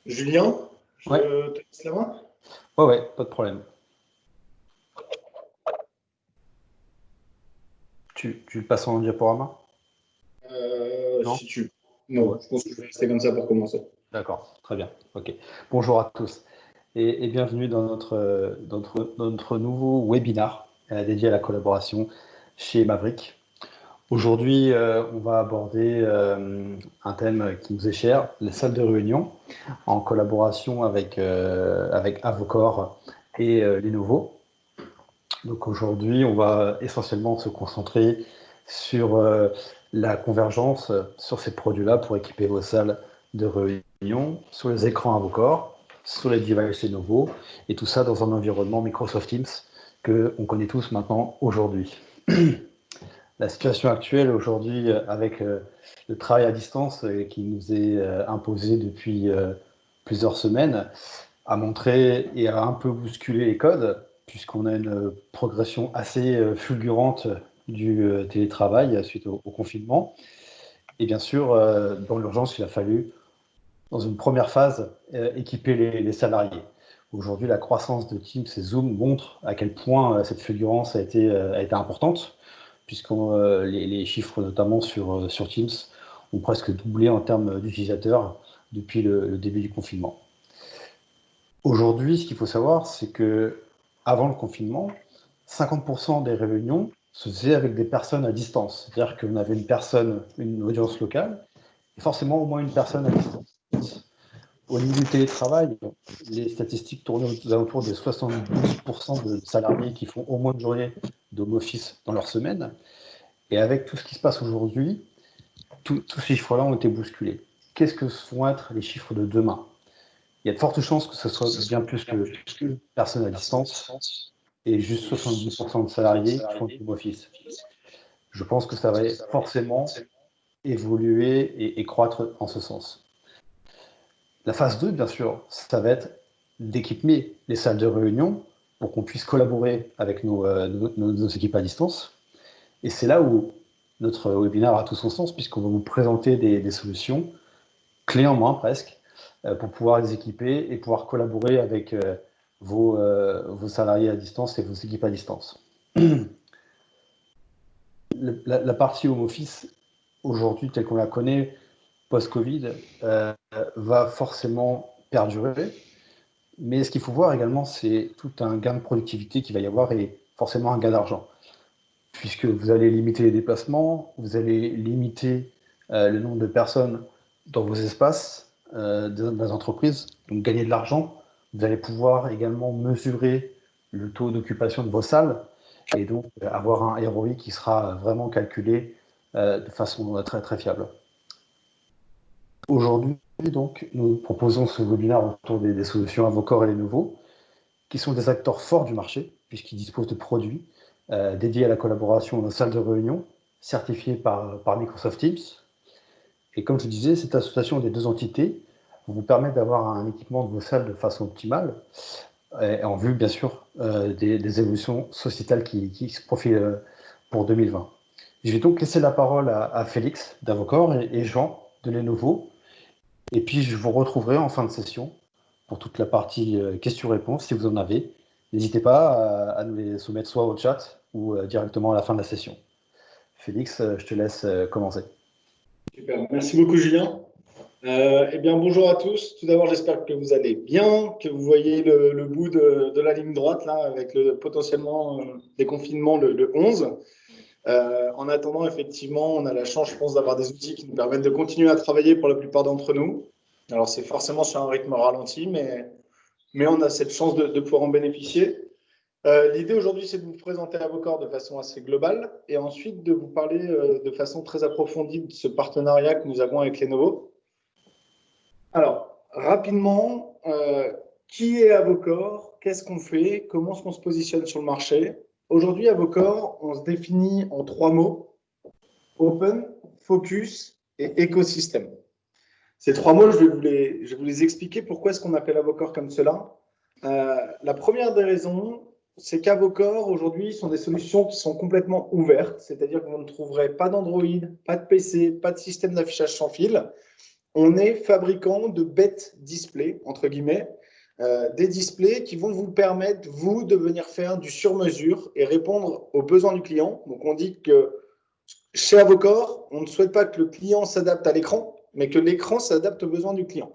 Julien, je Ouais, te laisse la main. ouais, pas de problème. Tu le passes en diaporama? Non? Si tu. Ouais. Non, je pense que je vais rester comme ça pour commencer. D'accord, très bien. Ok. Bonjour à tous et bienvenue dans notre nouveau webinar dédié à la collaboration chez Maverick. Aujourd'hui, on va aborder un thème qui nous est cher, les salles de réunion, en collaboration avec Avocor et Lenovo. Donc aujourd'hui, on va essentiellement se concentrer sur la convergence sur ces produits-là pour équiper vos salles de réunion, sur les écrans Avocor, sur les devices Lenovo, et tout ça dans un environnement Microsoft Teams que on connaît tous maintenant aujourd'hui. La situation actuelle aujourd'hui avec le travail à distance qui nous est imposé depuis plusieurs semaines a montré et a un peu bousculé les codes, puisqu'on a une progression assez fulgurante du télétravail suite au confinement. Et bien sûr, dans l'urgence, il a fallu, dans une première phase, équiper les salariés. Aujourd'hui, la croissance de Teams et Zoom montre à quel point cette fulgurance a été importante, puisque les chiffres, notamment sur Teams, ont presque doublé en termes d'utilisateurs depuis le début du confinement. Aujourd'hui, ce qu'il faut savoir, c'est que avant le confinement, 50% des réunions se faisaient avec des personnes à distance. C'est-à-dire qu'on avait une personne, une audience locale, et forcément au moins une personne à distance. Au niveau du télétravail, les statistiques tournent aux alentours de 72% de salariés qui font au moins une journée d'home office dans leur semaine. Et avec tout ce qui se passe aujourd'hui, tous ces chiffres-là ont été bousculés. Qu'est-ce que vont être les chiffres de demain? Il y a de fortes chances que ce soit bien plus que une personne à distance et juste 70% de salariés qui font du home office. Je pense que ça va forcément évoluer et croître en ce sens. La phase 2, bien sûr, ça va être d'équiper les salles de réunion pour qu'on puisse collaborer avec nos équipes à distance. Et c'est là où notre webinaire a tout son sens, puisqu'on va vous présenter des solutions clés en main presque, pour pouvoir les équiper et pouvoir collaborer avec vos salariés à distance et vos équipes à distance. La partie home office, aujourd'hui, telle qu'on la connaît, post-Covid, va forcément perdurer. Mais ce qu'il faut voir également, c'est tout un gain de productivité qu'il va y avoir et forcément un gain d'argent. Puisque vous allez limiter les déplacements, vous allez limiter le nombre de personnes dans vos espaces des entreprises, donc gagner de l'argent. Vous allez pouvoir également mesurer le taux d'occupation de vos salles et donc avoir un ROI qui sera vraiment calculé de façon très très fiable. Aujourd'hui, donc, nous proposons ce webinaire autour des solutions Avocor et Lenovo, qui sont des acteurs forts du marché, puisqu'ils disposent de produits dédiés à la collaboration dans les salles de réunion, certifiés par Microsoft Teams. Et comme je disais, cette association des deux entités vous permet d'avoir un équipement de vos salles de façon optimale, en vue, bien sûr, des évolutions sociétales qui se profilent pour 2020. Je vais donc laisser la parole à Félix d'Avocor et Jean de Lenovo, et puis je vous retrouverai en fin de session pour toute la partie questions-réponses, si vous en avez. N'hésitez pas à nous les soumettre soit au chat ou directement à la fin de la session. Félix, je te laisse commencer. Super. Merci beaucoup, Julien. Eh bien, bonjour à tous. Tout d'abord, j'espère que vous allez bien, que vous voyez le bout de la ligne droite, là, avec potentiellement déconfinement le 11. En attendant, effectivement, on a la chance, je pense, d'avoir des outils qui nous permettent de continuer à travailler pour la plupart d'entre nous. Alors, c'est forcément sur un rythme ralenti, mais on a cette chance de pouvoir en bénéficier. L'idée aujourd'hui, c'est de vous présenter Avocor de façon assez globale et ensuite de vous parler de façon très approfondie de ce partenariat que nous avons avec Lenovo. Alors, rapidement, qui est Avocor? Qu'est-ce qu'on fait? Comment est-ce qu'on se positionne sur le marché? Aujourd'hui, Avocor, on se définit en 3 mots: open, focus et écosystème. Ces 3 mots, je vais vous les expliquer pourquoi est-ce qu'on appelle Avocor comme cela. La première des raisons, c'est qu'Avocor, aujourd'hui, sont des solutions qui sont complètement ouvertes, c'est-à-dire que vous ne trouverez pas d'Android, pas de PC, pas de système d'affichage sans fil. on est fabricant de bêtes displays, entre guillemets, des displays qui vont vous permettre, vous, de venir faire du sur-mesure et répondre aux besoins du client. Donc, on dit que chez Avocor, on ne souhaite pas que le client s'adapte à l'écran, mais que l'écran s'adapte aux besoins du client.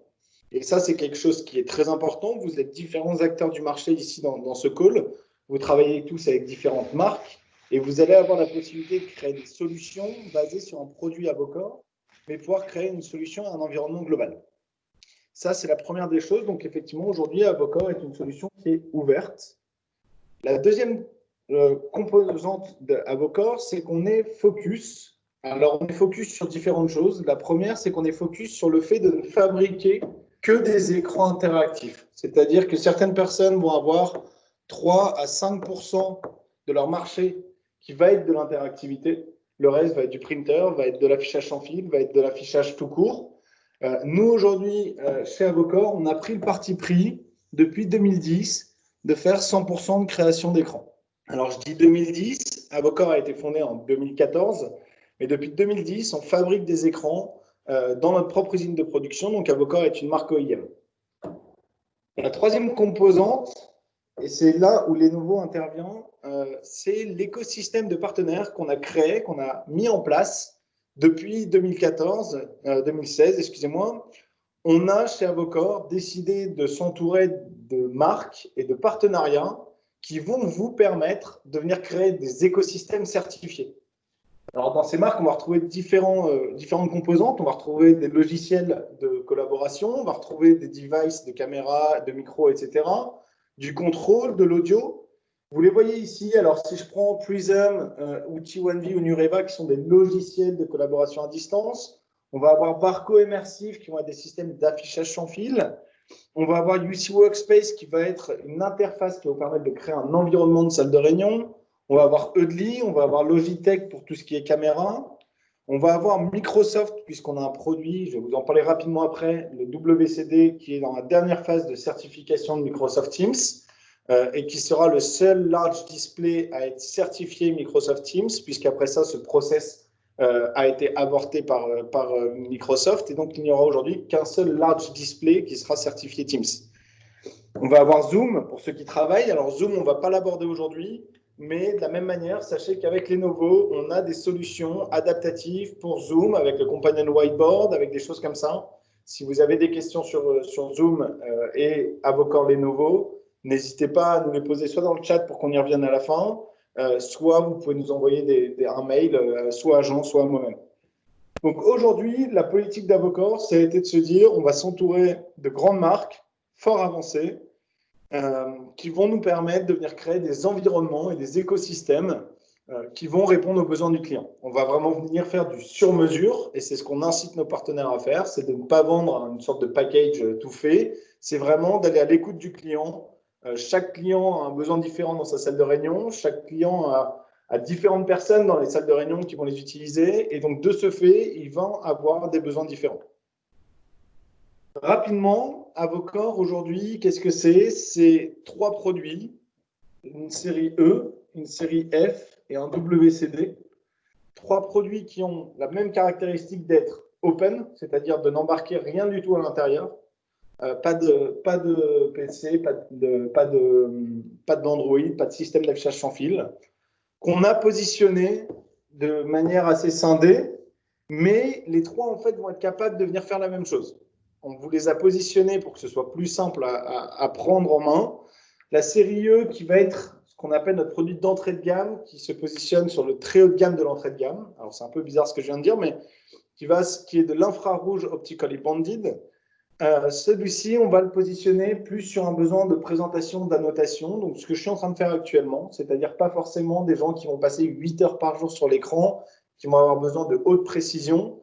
Et ça, c'est quelque chose qui est très important. Vous êtes différents acteurs du marché ici dans ce call. Vous travaillez tous avec différentes marques et vous allez avoir la possibilité de créer des solutions basées sur un produit Avocor, mais pouvoir créer une solution à un environnement global. Ça, c'est la première des choses. Donc, effectivement, aujourd'hui, Avocor est une solution qui est ouverte. La deuxième composante d'Avocor, c'est qu'on est focus. Alors, on est focus sur différentes choses. La première, c'est qu'on est focus sur le fait de ne fabriquer que des écrans interactifs. C'est-à-dire que certaines personnes vont avoir 3 à 5% de leur marché qui va être de l'interactivité. Le reste va être du printer, va être de l'affichage sans fil, va être de l'affichage tout court. Nous, aujourd'hui, chez Avocor, on a pris le parti pris, depuis 2010, de faire 100% de création d'écran. Alors, je dis 2010, Avocor a été fondé en 2014, mais depuis 2010, on fabrique des écrans dans notre propre usine de production. Donc, Avocor est une marque OEM. La troisième composante, et c'est là où Lenovo intervient, c'est l'écosystème de partenaires qu'on a créé, qu'on a mis en place depuis 2016, excusez-moi. On a chez Avocor décidé de s'entourer de marques et de partenariats qui vont vous permettre de venir créer des écosystèmes certifiés. Alors, dans ces marques, on va retrouver différentes composantes. On va retrouver des logiciels de collaboration, on va retrouver des devices de caméra, de micro, etc., du contrôle, de l'audio. Vous les voyez ici. Alors, si je prends Prism ou T1V ou Nureva, qui sont des logiciels de collaboration à distance, on va avoir Barco Immersive, qui vont être des systèmes d'affichage sans fil. On va avoir UC Workspace, qui va être une interface qui va vous permettre de créer un environnement de salle de réunion. On va avoir Eudly, on va avoir Logitech pour tout ce qui est caméra. On va avoir Microsoft, puisqu'on a un produit, je vais vous en parler rapidement après, le WCD, qui est dans la dernière phase de certification de Microsoft Teams et qui sera le seul large display à être certifié Microsoft Teams, puisqu'après ça, ce process a été avorté par Microsoft. Et donc, il n'y aura aujourd'hui qu'un seul large display qui sera certifié Teams. On va avoir Zoom pour ceux qui travaillent. Alors, Zoom, on ne va pas l'aborder aujourd'hui. Mais de la même manière, sachez qu'avec Lenovo, on a des solutions adaptatives pour Zoom avec le Companion Whiteboard, avec des choses comme ça. Si vous avez des questions sur Zoom et Avocor Lenovo, n'hésitez pas à nous les poser soit dans le chat pour qu'on y revienne à la fin, soit vous pouvez nous envoyer un mail, soit à Jean, soit à moi-même. Donc aujourd'hui, la politique d'Avocor, ça a été de se dire on va s'entourer de grandes marques fort avancées, qui vont nous permettre de venir créer des environnements et des écosystèmes qui vont répondre aux besoins du client. On va vraiment venir faire du sur-mesure et c'est ce qu'on incite nos partenaires à faire, c'est de ne pas vendre une sorte de package tout fait, c'est vraiment d'aller à l'écoute du client. Chaque client a un besoin différent dans sa salle de réunion, chaque client a différentes personnes dans les salles de réunion qui vont les utiliser et donc de ce fait, ils vont avoir des besoins différents. Rapidement, Avocor, aujourd'hui, qu'est-ce que c'est? C'est 3 produits, une série E, une série F et un WCD. 3 produits qui ont la même caractéristique d'être open, c'est-à-dire de n'embarquer rien du tout à l'intérieur. Pas de PC, pas d'Android, pas de système d'affichage sans fil, qu'on a positionné de manière assez scindée, mais les 3, en fait, vont être capables de venir faire la même chose. On vous les a positionnés pour que ce soit plus simple à prendre en main. La série E qui va être ce qu'on appelle notre produit d'entrée de gamme, qui se positionne sur le très haut de gamme de l'entrée de gamme. Alors, c'est un peu bizarre ce que je viens de dire, mais qui est de l'infrarouge optically bonded. Celui-ci, on va le positionner plus sur un besoin de présentation, d'annotation. Donc, ce que je suis en train de faire actuellement, c'est-à-dire pas forcément des gens qui vont passer 8 heures par jour sur l'écran, qui vont avoir besoin de haute précision,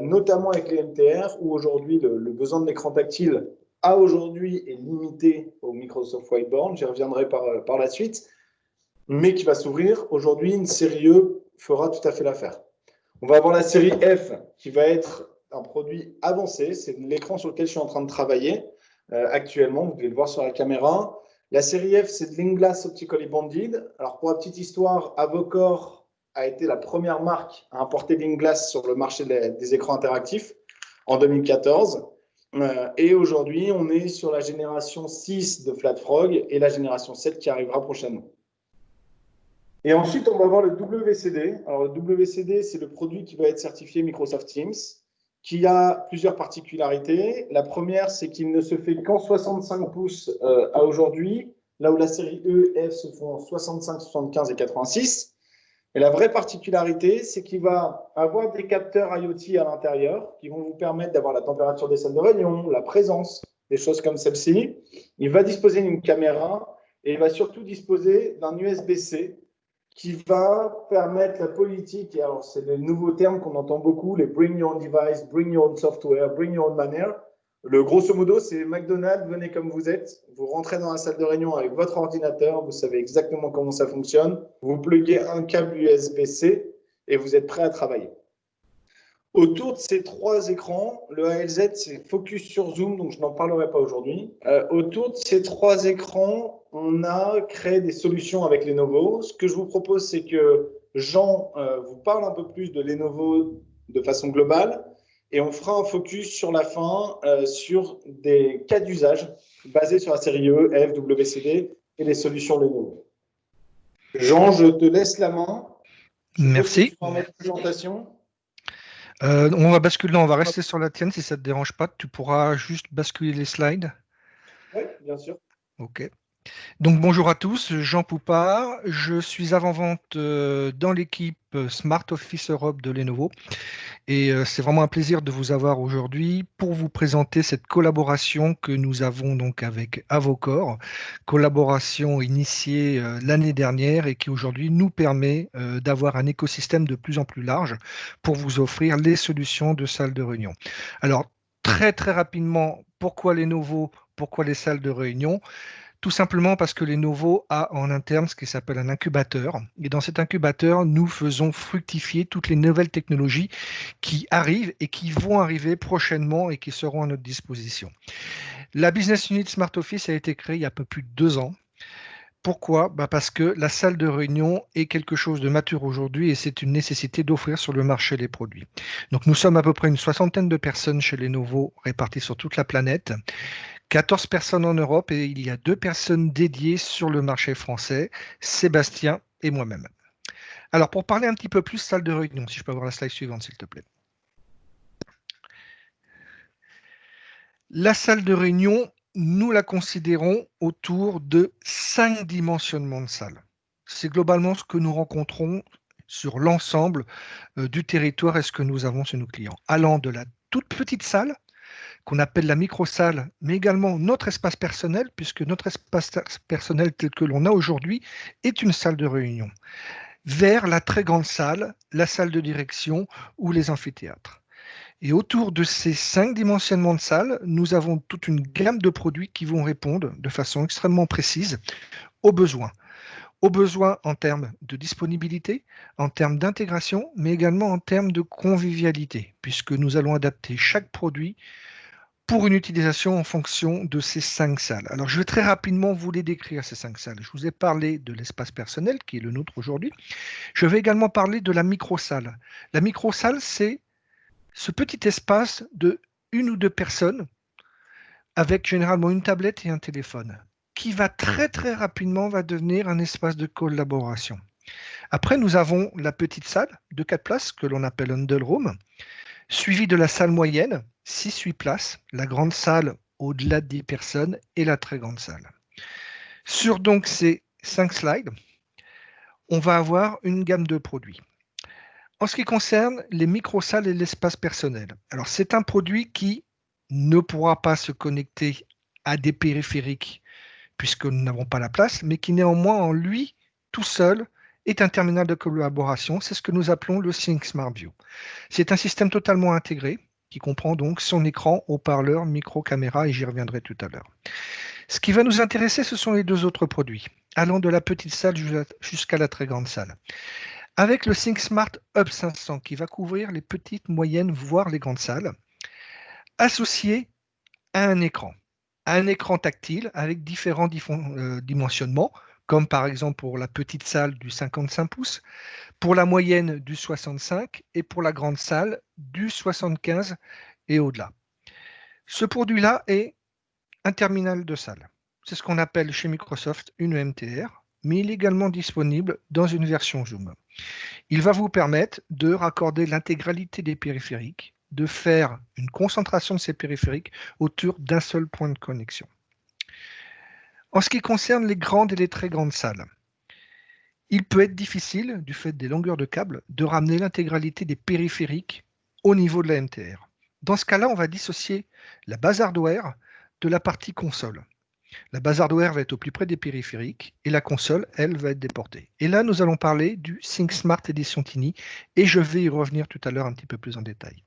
notamment avec les MTR, où aujourd'hui, le besoin de l'écran tactile aujourd'hui est limité au Microsoft Whiteboard. J'y reviendrai par la suite, mais qui va s'ouvrir. Aujourd'hui, une série E fera tout à fait l'affaire. On va avoir la série F qui va être un produit avancé. C'est l'écran sur lequel je suis en train de travailler actuellement. Vous pouvez le voir sur la caméra. La série F, c'est de l'Inglass Optically Bonded. Alors, pour la petite histoire, Avocor a été la première marque à importer l'Inglass sur le marché des écrans interactifs. en 2014. Et aujourd'hui, on est sur la génération 6 de FlatFrog et la génération 7 qui arrivera prochainement. Et ensuite, on va voir le WCD. Alors, le WCD, c'est le produit qui va être certifié Microsoft Teams, qui a plusieurs particularités. La première, c'est qu'il ne se fait qu'en 65 pouces à aujourd'hui, là où la série E, F se font en 65, 75 et 86. Et la vraie particularité, c'est qu'il va avoir des capteurs IoT à l'intérieur qui vont vous permettre d'avoir la température des salles de réunion, la présence, des choses comme celle-ci. Il va disposer d'une caméra et il va surtout disposer d'un USB-C qui va permettre la politique, et alors c'est le nouveau terme qu'on entend beaucoup, les bring your own device, bring your own software, bring your own manner. Le grosso modo, c'est McDonald's, venez comme vous êtes, vous rentrez dans la salle de réunion avec votre ordinateur, vous savez exactement comment ça fonctionne, vous pluguez un câble USB-C et vous êtes prêt à travailler. Autour de ces trois écrans, le ALZ, c'est focus sur Zoom, donc je n'en parlerai pas aujourd'hui. Autour de ces trois écrans, on a créé des solutions avec Lenovo. Ce que je vous propose, c'est que Jean vous parle un peu plus de Lenovo de façon globale et on fera un focus sur la fin sur des cas d'usage basés sur la série E, F, WCD et les solutions Lenovo. Jean, je te laisse la main. Merci. Tu peux en mettre une présentation. On va basculer, on va rester sur la tienne si ça ne te dérange pas. Tu pourras juste basculer les slides. Oui, bien sûr. OK. Donc bonjour à tous, Jean Poupard, je suis avant-vente dans l'équipe Smart Office Europe de Lenovo et c'est vraiment un plaisir de vous avoir aujourd'hui pour vous présenter cette collaboration que nous avons donc avec Avocor, collaboration initiée l'année dernière et qui aujourd'hui nous permet d'avoir un écosystème de plus en plus large pour vous offrir les solutions de salles de réunion. Alors très rapidement, pourquoi Lenovo, pourquoi les salles de réunion ? Tout simplement parce que Lenovo a en interne ce qui s'appelle un incubateur. Et dans cet incubateur, nous faisons fructifier toutes les nouvelles technologies qui arrivent et qui vont arriver prochainement et qui seront à notre disposition. La Business Unit Smart Office a été créée il y a un peu plus de 2 ans. Pourquoi ? Parce que la salle de réunion est quelque chose de mature aujourd'hui et c'est une nécessité d'offrir sur le marché les produits. Donc nous sommes à peu près une 60aine de personnes chez Lenovo réparties sur toute la planète. 14 personnes en Europe et il y a 2 personnes dédiées sur le marché français, Sébastien et moi-même. Alors, pour parler un petit peu plus salle de réunion, si je peux avoir la slide suivante, s'il te plaît. La salle de réunion, nous la considérons autour de 5 dimensionnements de salle. C'est globalement ce que nous rencontrons sur l'ensemble du territoire et ce que nous avons chez nos clients, allant de la toute petite salle, qu'on appelle la micro-salle, mais également notre espace personnel, puisque notre espace personnel tel que l'on a aujourd'hui est une salle de réunion, vers la très grande salle, la salle de direction ou les amphithéâtres. Et autour de ces 5 dimensionnements de salles, nous avons toute une gamme de produits qui vont répondre de façon extrêmement précise aux besoins. Aux besoins en termes de disponibilité, en termes d'intégration, mais également en termes de convivialité, puisque nous allons adapter chaque produit pour une utilisation en fonction de ces 5 salles. Alors, je vais très rapidement vous les décrire, ces 5 salles. Je vous ai parlé de l'espace personnel, qui est le nôtre aujourd'hui. Je vais également parler de la micro-salle. La micro-salle, c'est ce petit espace de 1 ou 2 personnes, avec généralement une tablette et un téléphone, qui va très rapidement va devenir un espace de collaboration. Après, nous avons la petite salle de 4 places, que l'on appelle Huddle Room, suivi de la salle moyenne, 6-8 places, la grande salle au-delà de 10 personnes et la très grande salle. Sur donc ces 5 slides, on va avoir une gamme de produits. En ce qui concerne les micro-salles et l'espace personnel, alors c'est un produit qui ne pourra pas se connecter à des périphériques puisque nous n'avons pas la place, mais qui néanmoins en lui, tout seul, est un terminal de collaboration. C'est ce que nous appelons le Sync Smart View. C'est un système totalement intégré qui comprend donc son écran, haut-parleur, micro, caméra, et j'y reviendrai tout à l'heure. Ce qui va nous intéresser, ce sont les 2 autres produits, allant de la petite salle jusqu'à la très grande salle. Avec le ThinkSmart Hub 500, qui va couvrir les petites, moyennes, voire les grandes salles, associé à un écran tactile avec différents dimensionnements, comme par exemple pour la petite salle du 55 pouces, pour la moyenne du 65 et pour la grande salle du 75 et au-delà. Ce produit-là est un terminal de salle. C'est ce qu'on appelle chez Microsoft une EMTR, mais il est également disponible dans une version Zoom. Il va vous permettre de raccorder l'intégralité des périphériques, de faire une concentration de ces périphériques autour d'un seul point de connexion. En ce qui concerne les grandes et les très grandes salles, il peut être difficile, du fait des longueurs de câble, de ramener l'intégralité des périphériques au niveau de la MTR. Dans ce cas-là, on va dissocier la base hardware de la partie console. La base hardware va être au plus près des périphériques et la console, elle, va être déportée. Et là, nous allons parler du ThinkSmart Edition Tiny et je vais y revenir tout à l'heure un petit peu plus en détail.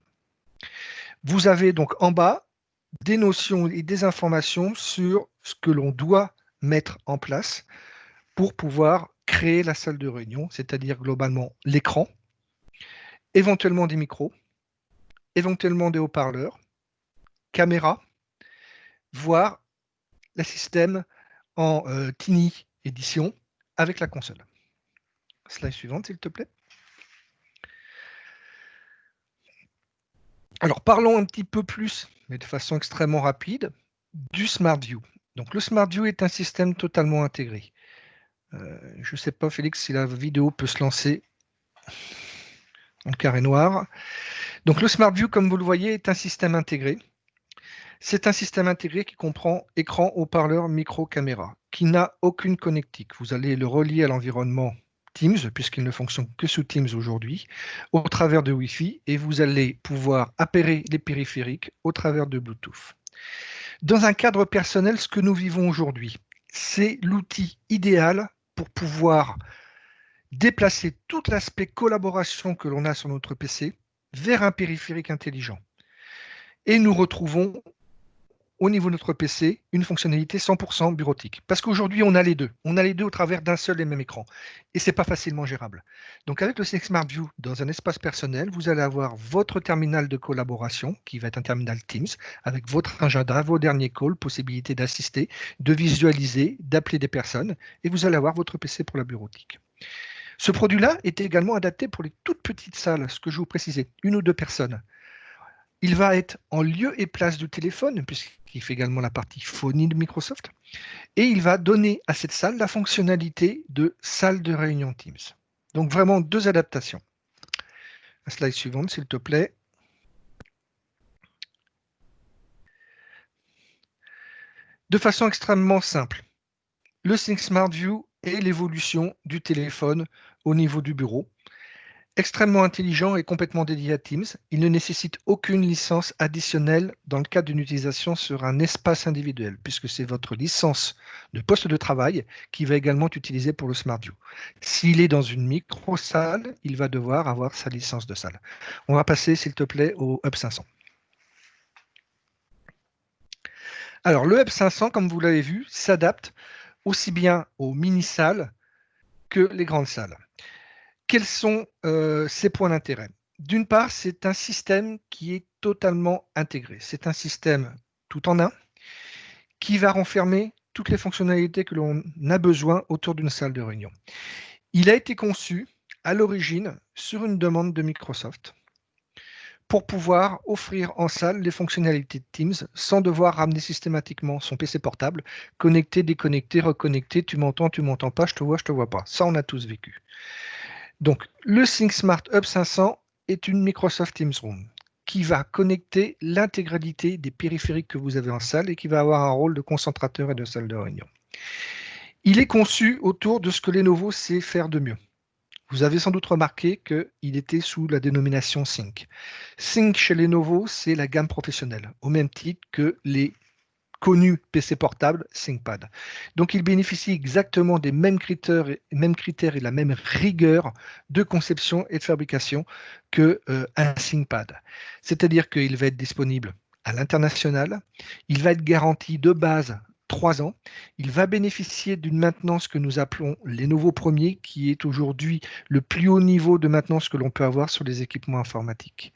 Vous avez donc en bas des notions et des informations sur ce que l'on doit mettre en place pour pouvoir créer la salle de réunion, c'est-à-dire globalement l'écran, éventuellement des micros, éventuellement des haut-parleurs, caméra, voire le système en Tiny édition avec la console. Slide suivante, s'il te plaît. Alors, parlons un petit peu plus, mais de façon extrêmement rapide, du SmartView. Donc, le SmartView est un système totalement intégré. Je ne sais pas, Félix, si la vidéo peut se lancer en carré noir. Donc, le SmartView, comme vous le voyez, est un système intégré. C'est un système intégré qui comprend écran, haut-parleur, micro, caméra, qui n'a aucune connectique. Vous allez le relier à l'environnement Teams, puisqu'il ne fonctionne que sous Teams aujourd'hui, au travers de Wi-Fi, et vous allez pouvoir appairer les périphériques au travers de Bluetooth. Dans un cadre personnel, ce que nous vivons aujourd'hui, c'est l'outil idéal pour pouvoir déplacer tout l'aspect collaboration que l'on a sur notre PC vers un périphérique intelligent. Et nous retrouvons au niveau de notre PC une fonctionnalité 100% bureautique. Parce qu'aujourd'hui, on a les deux. On a les deux au travers d'un seul et même écran. Et ce n'est pas facilement gérable. Donc avec le ThinkSmartView, dans un espace personnel, vous allez avoir votre terminal de collaboration, qui va être un terminal Teams, avec votre agenda, vos derniers calls, possibilité d'assister, de visualiser, d'appeler des personnes, et vous allez avoir votre PC pour la bureautique. Ce produit-là est également adapté pour les toutes petites salles, ce que je vous précisais, 1 ou 2 personnes. Il va être en lieu et place du téléphone, puisqu'il fait également la partie phonie de Microsoft, et il va donner à cette salle la fonctionnalité de salle de réunion Teams. Donc vraiment 2 adaptations. La slide suivante, s'il te plaît. De façon extrêmement simple, le ThinkSmartView est l'évolution du téléphone au niveau du bureau. Extrêmement intelligent et complètement dédié à Teams, il ne nécessite aucune licence additionnelle dans le cadre d'une utilisation sur un espace individuel, puisque c'est votre licence de poste de travail qui va également être utilisée pour le SmartView. S'il est dans une micro-salle, il va devoir avoir sa licence de salle. On va passer, s'il te plaît, au Hub 500. Alors, le Hub 500, comme vous l'avez vu, s'adapte aussi bien aux mini-salles que les grandes salles. Quels sont ces points d'intérêt? D'une part, c'est un système qui est totalement intégré. C'est un système tout en un qui va renfermer toutes les fonctionnalités que l'on a besoin autour d'une salle de réunion. Il a été conçu à l'origine sur une demande de Microsoft pour pouvoir offrir en salle les fonctionnalités de Teams sans devoir ramener systématiquement son PC portable, connecter, déconnecter, reconnecter, tu m'entends pas, je te vois pas. Ça, on a tous vécu. Donc, le ThinkSmart Hub 500 est une Microsoft Teams Room qui va connecter l'intégralité des périphériques que vous avez en salle et qui va avoir un rôle de concentrateur et de salle de réunion. Il est conçu autour de ce que Lenovo sait faire de mieux. Vous avez sans doute remarqué qu'il était sous la dénomination Think. Think chez Lenovo, c'est la gamme professionnelle, au même titre que les connu PC portable ThinkPad. Donc, il bénéficie exactement des mêmes critères et de la même rigueur de conception et de fabrication qu'un ThinkPad. C'est-à-dire qu'il va être disponible à l'international, il va être garanti de base 3 ans, il va bénéficier d'une maintenance que nous appelons Lenovo Premier, qui est aujourd'hui le plus haut niveau de maintenance que l'on peut avoir sur les équipements informatiques.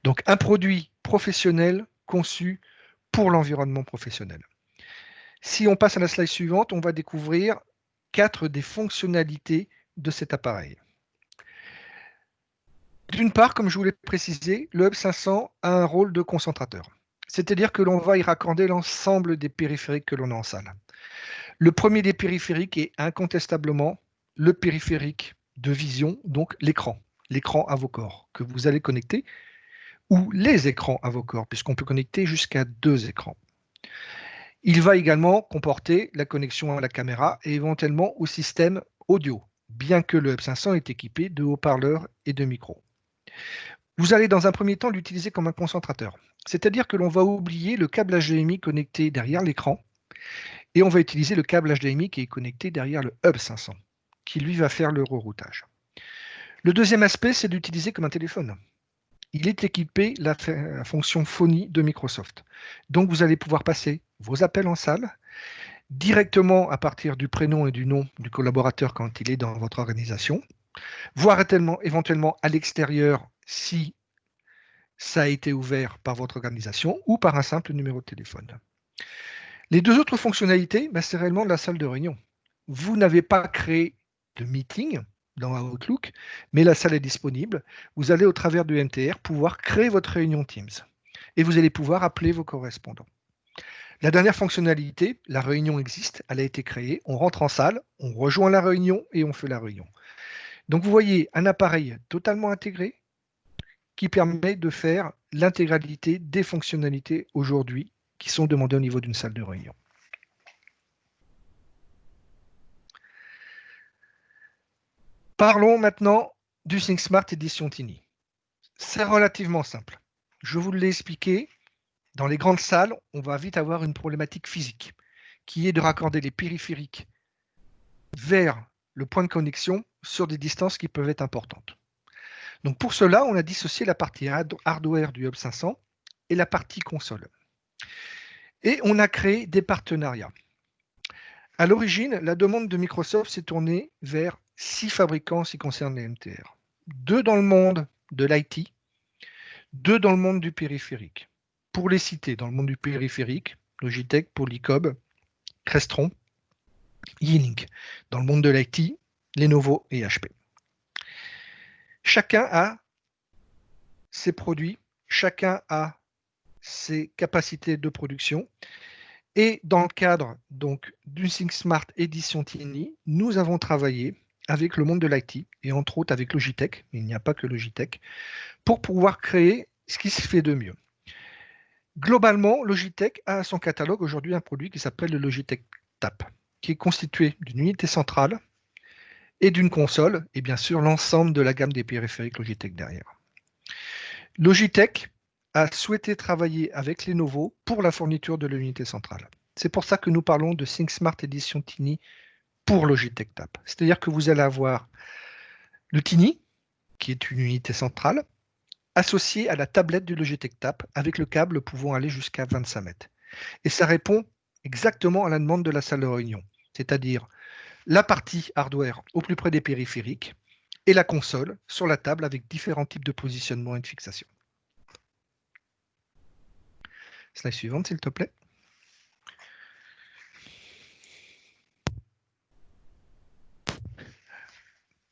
Donc, un produit professionnel conçu pour l'environnement professionnel. Si on passe à la slide suivante, on va découvrir 4 des fonctionnalités de cet appareil. D'une part, comme je vous l'ai précisé, le Hub 500 a un rôle de concentrateur. C'est-à-dire que l'on va y raccorder l'ensemble des périphériques que l'on a en salle. Le premier des périphériques est incontestablement le périphérique de vision, donc l'écran à vos corps que vous allez connecter, ou les écrans à vos corps, puisqu'on peut connecter jusqu'à 2 écrans. Il va également comporter la connexion à la caméra et éventuellement au système audio, bien que le Hub 500 est équipé de haut-parleurs et de micros. Vous allez dans un premier temps l'utiliser comme un concentrateur, c'est-à-dire que l'on va oublier le câble HDMI connecté derrière l'écran et on va utiliser le câble HDMI qui est connecté derrière le Hub 500, qui lui va faire le reroutage. Le deuxième aspect, c'est d'utiliser comme un téléphone. Il est équipé de la fonction phonie de Microsoft. Donc vous allez pouvoir passer vos appels en salle directement à partir du prénom et du nom du collaborateur quand il est dans votre organisation, voire éventuellement à l'extérieur si ça a été ouvert par votre organisation ou par un simple numéro de téléphone. Les 2 autres fonctionnalités, c'est réellement la salle de réunion. Vous n'avez pas créé de meeting dans Outlook, mais la salle est disponible. Vous allez au travers du MTR pouvoir créer votre réunion Teams et vous allez pouvoir appeler vos correspondants. La dernière fonctionnalité, la réunion existe, elle a été créée, on rentre en salle, on rejoint la réunion et on fait la réunion. Donc vous voyez un appareil totalement intégré qui permet de faire l'intégralité des fonctionnalités aujourd'hui qui sont demandées au niveau d'une salle de réunion. Parlons maintenant du ThinkSmart Edition Tiny. C'est relativement simple. Je vous l'ai expliqué, dans les grandes salles, on va vite avoir une problématique physique, qui est de raccorder les périphériques vers le point de connexion sur des distances qui peuvent être importantes. Donc pour cela, on a dissocié la partie hardware du Hub 500 et la partie console. Et on a créé des partenariats. À l'origine, la demande de Microsoft s'est tournée vers 6 fabricants en ce qui concerne les MTR. 2 dans le monde de l'IT, 2 dans le monde du périphérique. Pour les citer, dans le monde du périphérique, Logitech, Polycob, Crestron, Yeelink. Dans le monde de l'IT, Lenovo et HP. Chacun a ses produits, chacun a ses capacités de production. Et dans le cadre donc du ThinkSmart Edition Tiny, nous avons travaillé avec le monde de l'IT et entre autres avec Logitech, mais il n'y a pas que Logitech, pour pouvoir créer ce qui se fait de mieux. Globalement, Logitech a à son catalogue aujourd'hui un produit qui s'appelle le Logitech TAP, qui est constitué d'une unité centrale et d'une console, et bien sûr l'ensemble de la gamme des périphériques Logitech derrière. Logitech a souhaité travailler avec Lenovo pour la fourniture de l'unité centrale. C'est pour ça que nous parlons de ThinkSmart Edition Tiny pour Logitech TAP. C'est-à-dire que vous allez avoir le Tiny, qui est une unité centrale, associée à la tablette du Logitech TAP avec le câble pouvant aller jusqu'à 25 mètres. Et ça répond exactement à la demande de la salle de réunion, c'est-à-dire la partie hardware au plus près des périphériques et la console sur la table avec différents types de positionnement et de fixation. Slide suivante, s'il te plaît.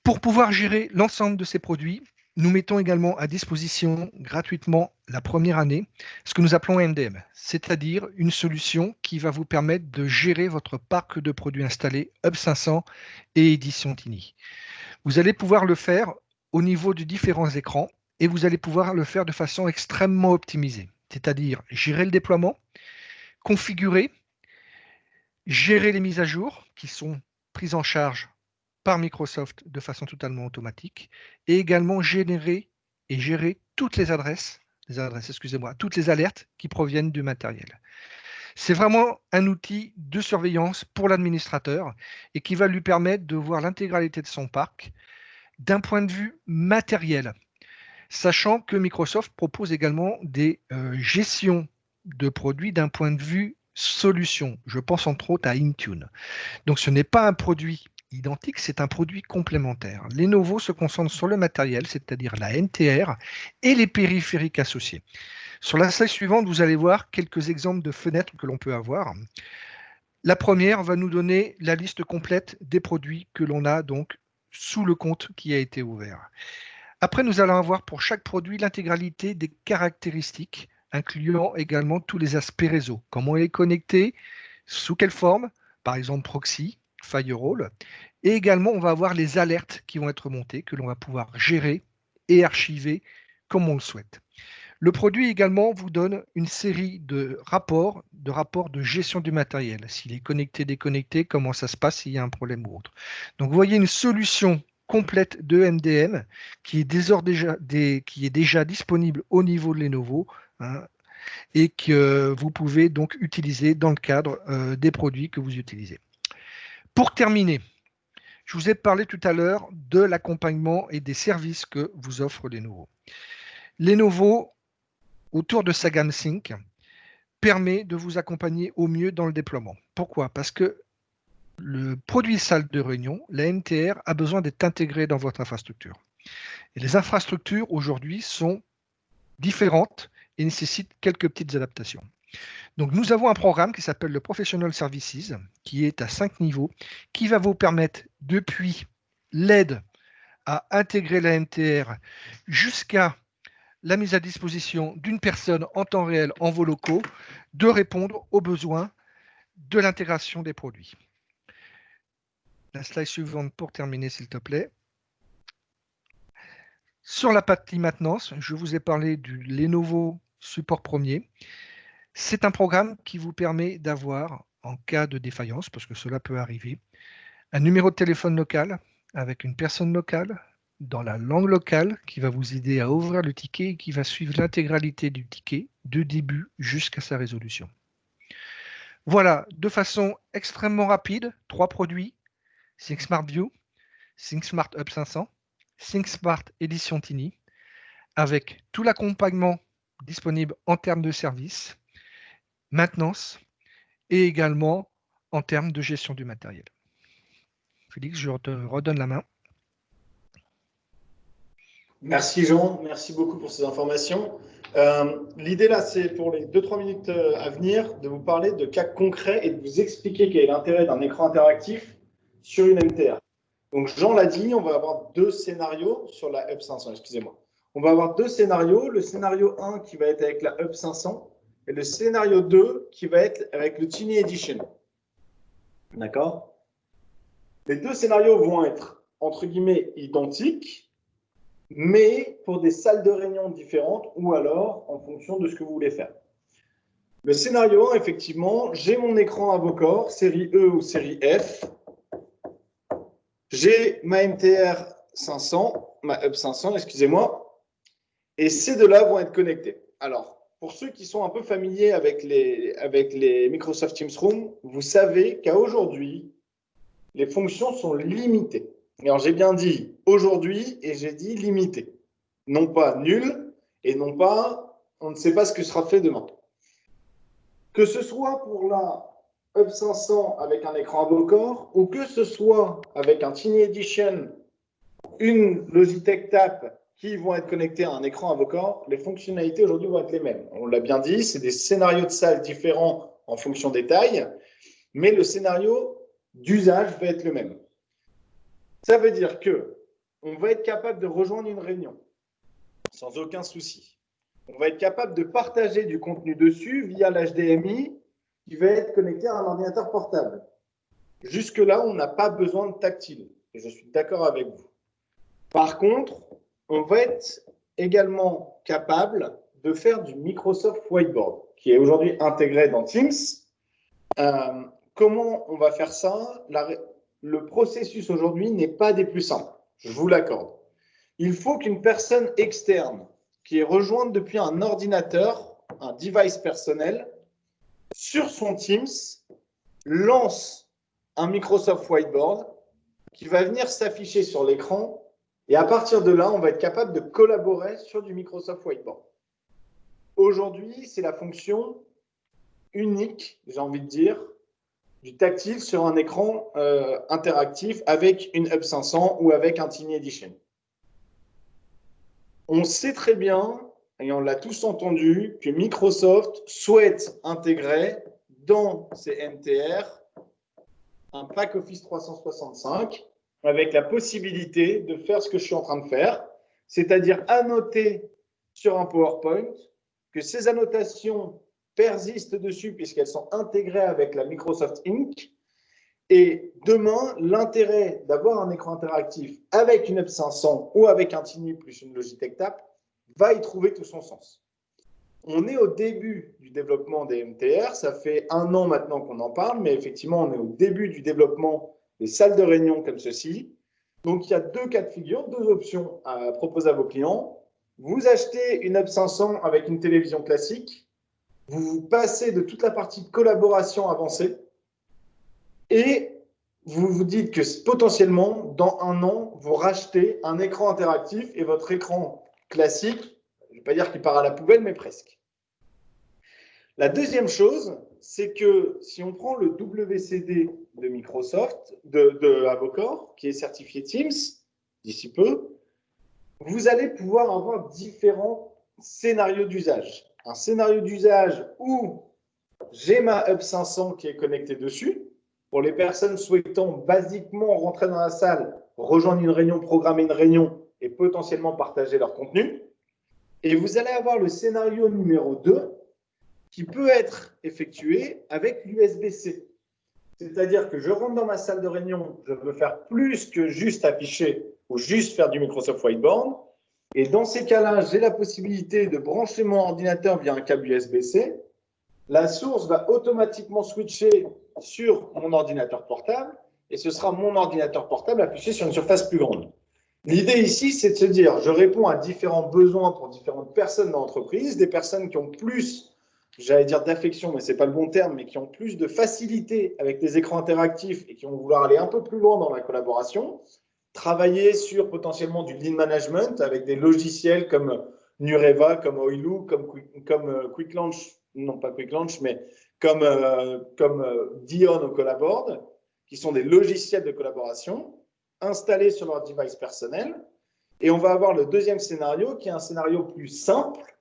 Pour pouvoir gérer l'ensemble de ces produits, nous mettons également à disposition gratuitement la première année ce que nous appelons MDM, c'est-à-dire une solution qui va vous permettre de gérer votre parc de produits installés Hub 500 et Edition Tiny. Vous allez pouvoir le faire au niveau de différents écrans et vous allez pouvoir le faire de façon extrêmement optimisée, c'est-à-dire gérer le déploiement, configurer, gérer les mises à jour qui sont prises en charge par Microsoft de façon totalement automatique et également générer et gérer toutes les toutes les alertes qui proviennent du matériel. C'est vraiment un outil de surveillance pour l'administrateur et qui va lui permettre de voir l'intégralité de son parc d'un point de vue matériel, sachant que Microsoft propose également des gestions de produits d'un point de vue solution. Je pense entre autres à Intune. Donc ce n'est pas un produit identique, c'est un produit complémentaire. Lenovo se concentre sur le matériel, c'est-à-dire la NTR et les périphériques associés. Sur la slide suivante, vous allez voir quelques exemples de fenêtres que l'on peut avoir. La première va nous donner la liste complète des produits que l'on a donc sous le compte qui a été ouvert. Après, nous allons avoir pour chaque produit l'intégralité des caractéristiques, incluant également tous les aspects réseau. Comment il est connecté, sous quelle forme, par exemple proxy, firewall. Et également, on va avoir les alertes qui vont être montées, que l'on va pouvoir gérer et archiver comme on le souhaite. Le produit également vous donne une série de rapports de gestion du matériel. S'il est connecté, déconnecté, comment ça se passe, s'il y a un problème ou autre. Donc, vous voyez une solution complète de MDM qui est déjà disponible au niveau de Lenovo, hein, et que vous pouvez donc utiliser dans le cadre des produits que vous utilisez. Pour terminer, je vous ai parlé tout à l'heure de l'accompagnement et des services que vous offre Lenovo. Lenovo, autour de sa gamme Sync, permet de vous accompagner au mieux dans le déploiement. Pourquoi? Parce que le produit salle de réunion, la MTR, a besoin d'être intégré dans votre infrastructure. Et les infrastructures aujourd'hui sont différentes et nécessitent quelques petites adaptations. Donc nous avons un programme qui s'appelle le Professional Services, qui est à 5 niveaux, qui va vous permettre depuis l'aide à intégrer la MTR jusqu'à la mise à disposition d'une personne en temps réel en vos locaux, de répondre aux besoins de l'intégration des produits. La slide suivante pour terminer, s'il te plaît. Sur la partie maintenance, je vous ai parlé du Lenovo Support Premier. C'est un programme qui vous permet d'avoir, en cas de défaillance, parce que cela peut arriver, un numéro de téléphone local avec une personne locale dans la langue locale qui va vous aider à ouvrir le ticket et qui va suivre l'intégralité du ticket de début jusqu'à sa résolution. Voilà, de façon extrêmement rapide, 3 produits: ThinkSmart View, ThinkSmart Hub 500, ThinkSmart Edition Tiny, avec tout l'accompagnement disponible en termes de services, maintenance et également en termes de gestion du matériel. Félix, je te redonne la main. Merci Jean, merci beaucoup pour ces informations. L'idée là, c'est pour les 2-3 minutes à venir de vous parler de cas concrets et de vous expliquer quel est l'intérêt d'un écran interactif sur une MTR. Donc Jean l'a dit, on va avoir 2 scénarios sur la Hub 500, excusez-moi. On va avoir 2 scénarios, le scénario 1 qui va être avec la Hub 500 et le scénario 2 qui va être avec le Tiny Edition. D'accord? Les 2 scénarios vont être entre guillemets identiques, mais pour des salles de réunion différentes ou alors en fonction de ce que vous voulez faire. Le scénario 1, effectivement, j'ai mon écran Avocore, série E ou série F. J'ai ma MTR 500, ma Hub 500, excusez-moi, et ces deux-là vont être connectés. Alors, pour ceux qui sont un peu familiers avec les Microsoft Teams Room, vous savez qu'à aujourd'hui, les fonctions sont limitées. Alors, j'ai bien dit aujourd'hui et j'ai dit limité. Non pas nul et non pas on ne sait pas ce que sera fait demain. Que ce soit pour la Hub 500 avec un écran Avocore ou que ce soit avec un Tiny Edition, une Logitech Tap qui vont être connectés à un écran Avocore, les fonctionnalités aujourd'hui vont être les mêmes. On l'a bien dit, c'est des scénarios de salle différents en fonction des tailles, mais le scénario d'usage va être le même. Ça veut dire qu'on va être capable de rejoindre une réunion sans aucun souci. On va être capable de partager du contenu dessus via l'HDMI qui va être connecté à un ordinateur portable. Jusque-là, on n'a pas besoin de tactile. Et je suis d'accord avec vous. Par contre, on va être également capable de faire du Microsoft Whiteboard, qui est aujourd'hui intégré dans Teams. Comment on va faire ça? Le processus aujourd'hui n'est pas des plus simples, je vous l'accorde. Il faut qu'une personne externe qui est rejointe depuis un ordinateur, un device personnel, sur son Teams, lance un Microsoft Whiteboard qui va venir s'afficher sur l'écran et à partir de là, on va être capable de collaborer sur du Microsoft Whiteboard. Aujourd'hui, c'est la fonction unique, j'ai envie de dire, du tactile sur un écran interactif avec une Hub 500 ou avec un Tiny Edition. On sait très bien, et on l'a tous entendu, que Microsoft souhaite intégrer dans ses MTR un pack Office 365 avec la possibilité de faire ce que je suis en train de faire, c'est-à-dire annoter sur un PowerPoint, que ces annotations persistent dessus puisqu'elles sont intégrées avec la Microsoft Ink. Et demain, l'intérêt d'avoir un écran interactif avec une Hub 500 ou avec un Tiny plus une Logitech Tap va y trouver tout son sens. On est au début du développement des MTR, ça fait 1 an maintenant qu'on en parle, mais effectivement, on est au début du développement des salles de réunion comme ceci. Donc, il y a 2 cas de figure, 2 options à proposer à vos clients. Vous achetez une Hub 500 avec une télévision classique, vous passez de toute la partie de collaboration avancée et vous vous dites que potentiellement, dans 1 an, vous rachetez un écran interactif et votre écran classique, je ne vais pas dire qu'il part à la poubelle, mais presque. La deuxième chose, c'est que si on prend le WCD de Microsoft, de Avocor, qui est certifié Teams, d'ici peu, vous allez pouvoir avoir différents scénarios d'usage. Un scénario d'usage où j'ai ma Hub 500 qui est connectée dessus. Pour les personnes souhaitant basiquement rentrer dans la salle, rejoindre une réunion, programmer une réunion et potentiellement partager leur contenu. Et vous allez avoir le scénario numéro 2 qui peut être effectué avec l'USB-C. C'est-à-dire que je rentre dans ma salle de réunion, je veux faire plus que juste afficher ou juste faire du Microsoft Whiteboard. Et dans ces cas-là, j'ai la possibilité de brancher mon ordinateur via un câble USB-C. La source va automatiquement switcher sur mon ordinateur portable et ce sera mon ordinateur portable affiché sur une surface plus grande. L'idée ici, c'est de se dire, je réponds à différents besoins pour différentes personnes dans l'entreprise, des personnes qui ont plus, j'allais dire d'affection, mais ce n'est pas le bon terme, mais qui ont plus de facilité avec les écrans interactifs et qui vont vouloir aller un peu plus loin dans la collaboration, travailler sur potentiellement du lean management avec des logiciels comme Nureva, comme Oiloo, comme Quick Launch, non pas Quick Launch, mais comme Dion au Collaboard, qui sont des logiciels de collaboration installés sur leur device personnel. Et on va avoir le deuxième scénario, qui est un scénario plus simple,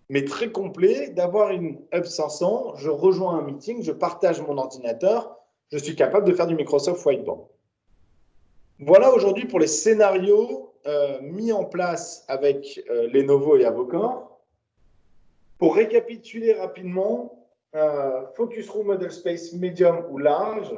mais très complet, d'avoir une Hub 500, je rejoins un meeting, je partage mon ordinateur, je suis capable de faire du Microsoft Whiteboard. Voilà aujourd'hui pour les scénarios mis en place avec Lenovo et Avocor. Pour récapituler rapidement, Focus Room Model Space Medium ou large,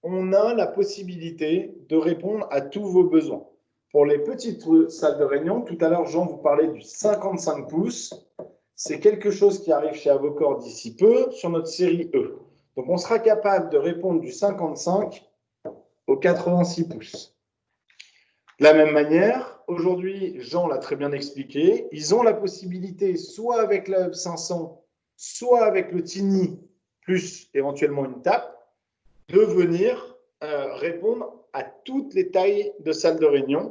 on a la possibilité de répondre à tous vos besoins. Pour les petites salles de réunion, tout à l'heure, Jean vous parlait du 55 pouces. C'est quelque chose qui arrive chez Avocor d'ici peu sur notre série E. Donc, on sera capable de répondre du 55 au 86 pouces. De la même manière, aujourd'hui, Jean l'a très bien expliqué, ils ont la possibilité, soit avec la Hub 500, soit avec le Tiny, plus éventuellement une TAP, de venir répondre à toutes les tailles de salles de réunion.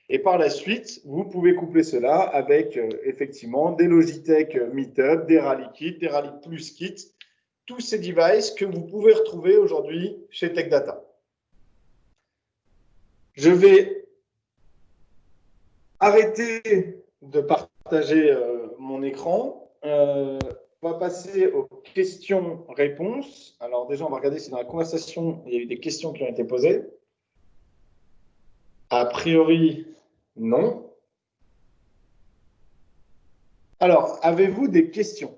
Et par la suite, vous pouvez coupler cela avec effectivement des Logitech Meetup, des Rally Kit, des Rally Plus Kit, tous ces devices que vous pouvez retrouver aujourd'hui chez Tech Data. Je vais arrêter de partager mon écran. On va passer aux questions-réponses. Alors déjà, on va regarder si dans la conversation, il y a eu des questions qui ont été posées. A priori, non. Alors, avez-vous des questions?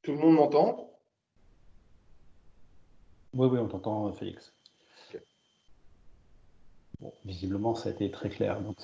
Tout le monde m'entend? Oui, on t'entend, Félix. Okay. Bon, visiblement, ça a été très clair. Donc